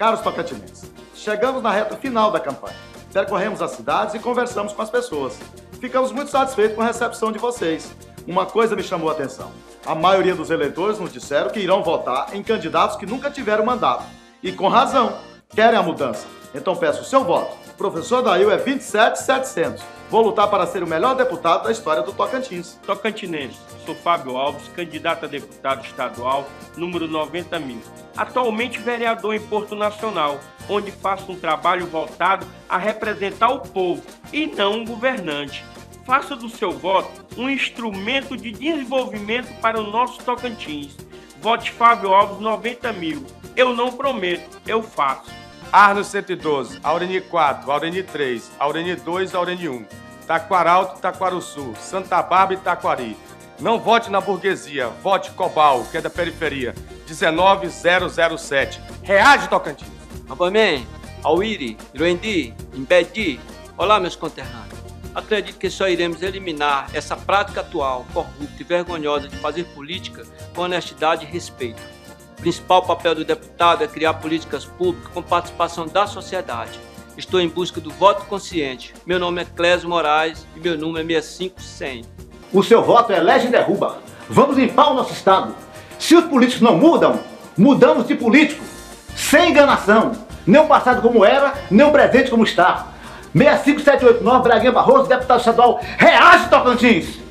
Caros tocantinenses, chegamos na reta final da campanha. Percorremos as cidades e conversamos com as pessoas. Ficamos muito satisfeitos com a recepção de vocês. Uma coisa me chamou a atenção. A maioria dos eleitores nos disseram que irão votar em candidatos que nunca tiveram mandato. E com razão, querem a mudança. Então peço o seu voto. O professor Dail é 27.700. Vou lutar para ser o melhor deputado da história do Tocantins. Tocantinense, sou Fábio Alves, candidato a deputado estadual, número 90.000. Atualmente vereador em Porto Nacional, onde faço um trabalho voltado a representar o povo e não um governante. Faça do seu voto um instrumento de desenvolvimento para o nosso Tocantins. Vote Fábio Alves 90.000. Eu não prometo, eu faço. Arno 112, Aureni 4, Aureni 3, Aureni 2, Aureni 1, Taquaralto, Taquaruçu, Santa Bárbara e Taquari. Não vote na burguesia, vote Cobal, que é da periferia, 19007. Reage, Tocantins! Abamém, Auiri, Iruendi, Impedi. Olá, meus conterrâneos. Acredito que só iremos eliminar essa prática atual, corrupta e vergonhosa de fazer política com honestidade e respeito. O principal papel do deputado é criar políticas públicas com participação da sociedade. Estou em busca do voto consciente. Meu nome é Clésio Moraes e meu número é 65100. O seu voto elege e derruba. Vamos limpar o nosso estado. Se os políticos não mudam, mudamos de político. Sem enganação. Nem o passado como era, nem o presente como está. 65789, Braguinha Barroso, deputado estadual. Reage, Tocantins!